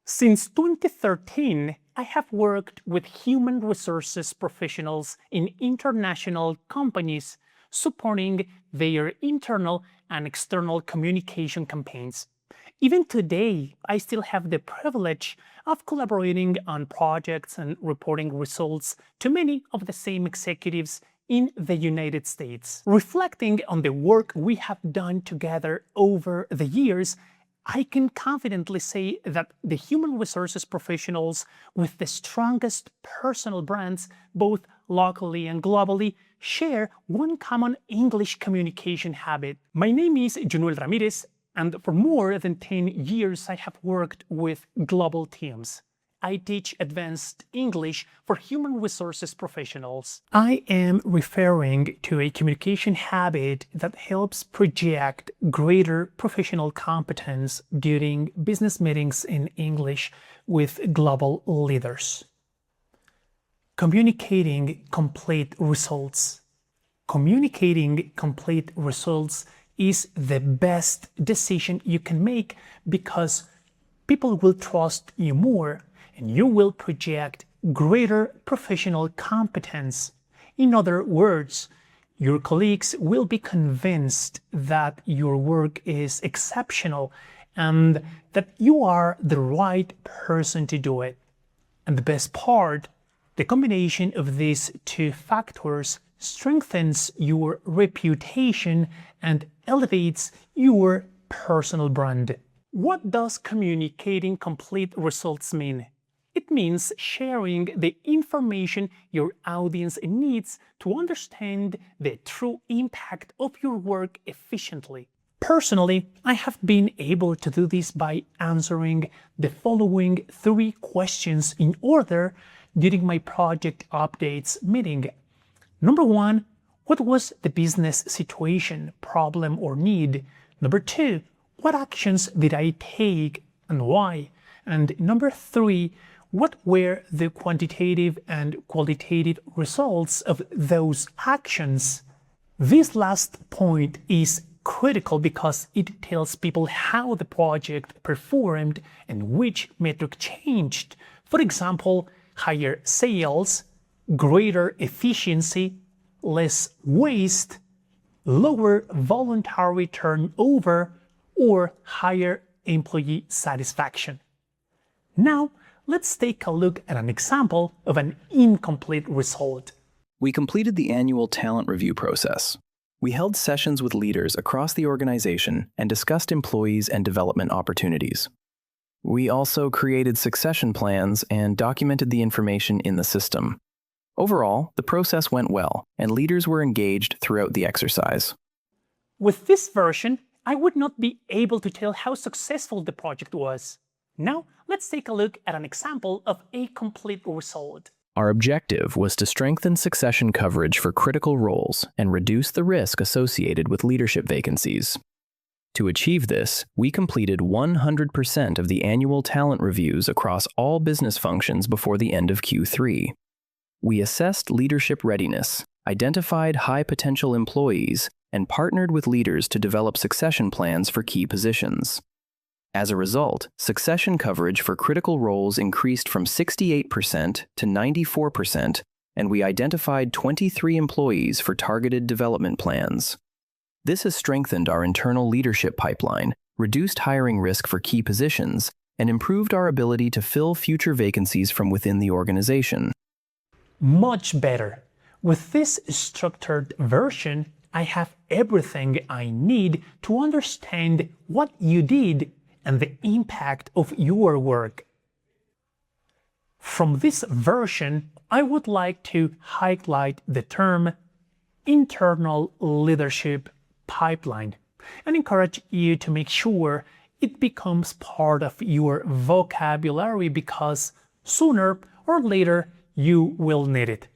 Since 2013, I have worked with human resources professionals in international companies supporting their internal and external communication campaigns. Even today, I still have the privilege of collaborating on projects and reporting results to many of the same executives in the United States. Reflecting on the work we have done together over the years, I can confidently say that the human resources professionals with the strongest personal brands, both locally and globally, share one common English communication habit. My name is Junuel Ramirez, and for more than 10 years I have worked with global teams. I teach advanced English for human resources professionals. I am referring to a communication habit that helps project greater professional competence during business meetings in English with global leaders. Communicating complete results. Communicating complete results is the best decision you can make because people will trust you more and you will project greater professional competence. In other words, your colleagues will be convinced that your work is exceptional and that you are the right person to do it. And the best part, the combination of these two factors strengthens your reputation and elevates your personal brand. What does communicating complete results mean? It means sharing the information your audience needs to understand the true impact of your work efficiently. Personally, I have been able to do this by answering the following 3 questions in order during my project updates meeting. Number 1, what was the business situation, problem, or need? Number 2, what actions did I take and why? And number 3, what were the quantitative and qualitative results of those actions? This last point is critical because it tells people how the project performed and which metric changed. For example, higher sales, greater efficiency, less waste, lower voluntary turnover, or higher employee satisfaction. Now, let's take a look at an example of an incomplete result. We completed the annual talent review process. We held sessions with leaders across the organization and discussed employees and development opportunities. We also created succession plans and documented the information in the system. Overall, the process went well, and leaders were engaged throughout the exercise. With this version, I would not be able to tell how successful the project was. Now, let's take a look at an example of a complete result. Our objective was to strengthen succession coverage for critical roles and reduce the risk associated with leadership vacancies. To achieve this, we completed 100% of the annual talent reviews across all business functions before the end of Q3. We assessed leadership readiness, identified high-potential employees, and partnered with leaders to develop succession plans for key positions. As a result, succession coverage for critical roles increased from 68% to 94%, and we identified 23 employees for targeted development plans. This has strengthened our internal leadership pipeline, reduced hiring risk for key positions, and improved our ability to fill future vacancies from within the organization. Much better. With this structured version, I have everything I need to understand what you did and the impact of your work. From this version, I would like to highlight the term internal leadership pipeline and encourage you to make sure it becomes part of your vocabulary because sooner or later you will need it.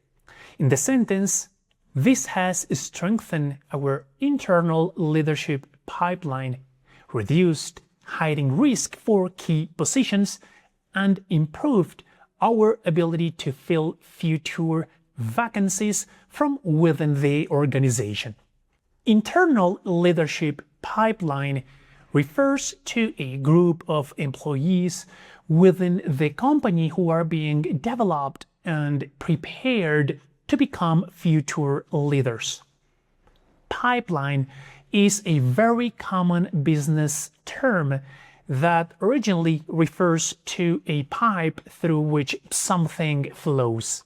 In the sentence, this has strengthened our internal leadership pipeline, reduced hiring risk for key positions, and improved our ability to fill future vacancies from within the organization. Internal leadership pipeline refers to a group of employees within the company who are being developed and prepared to become future leaders. Pipeline is a very common business term that originally refers to a pipe through which something flows.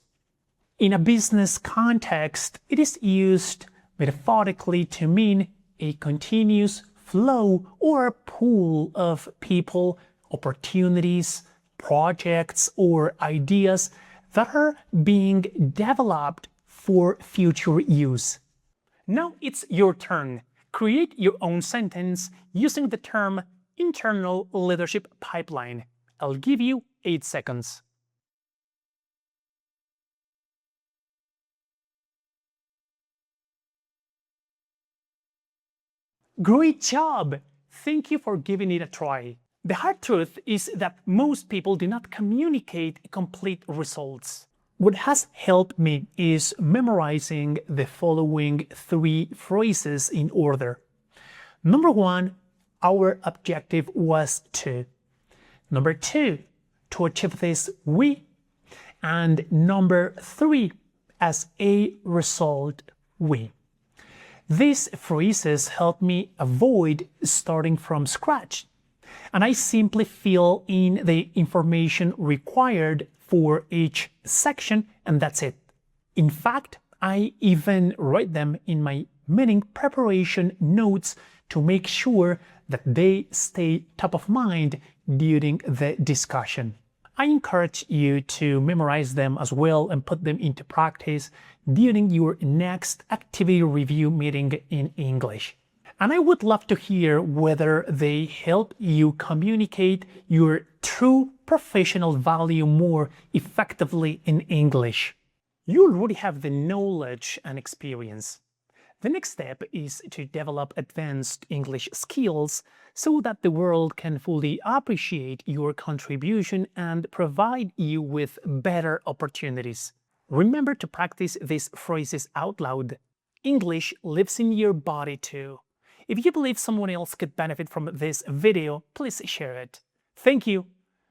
In a business context, it is used metaphorically to mean a continuous flow or pool of people, opportunities, projects, or ideas that are being developed for future use. Now it's your turn. Create your own sentence using the term internal leadership pipeline. I'll give you 8 seconds. Great job! Thank you for giving it a try. The hard truth is that most people do not communicate complete results. What has helped me is memorizing the following 3 phrases in order. Number 1, our objective was to. Number 2, to achieve this we. And number 3, as a result, we. These phrases help me avoid starting from scratch, and I simply fill in the information required for each section, and that's it. In fact, I even write them in my meeting preparation notes to make sure that they stay top of mind during the discussion. I encourage you to memorize them as well and put them into practice during your next activity review meeting in English. And I would love to hear whether they help you communicate your true professional value more effectively in English. You already have the knowledge and experience. The next step is to develop advanced English skills so that the world can fully appreciate your contribution and provide you with better opportunities. Remember to practice these phrases out loud. English lives in your body too. If you believe someone else could benefit from this video, please share it. Thank you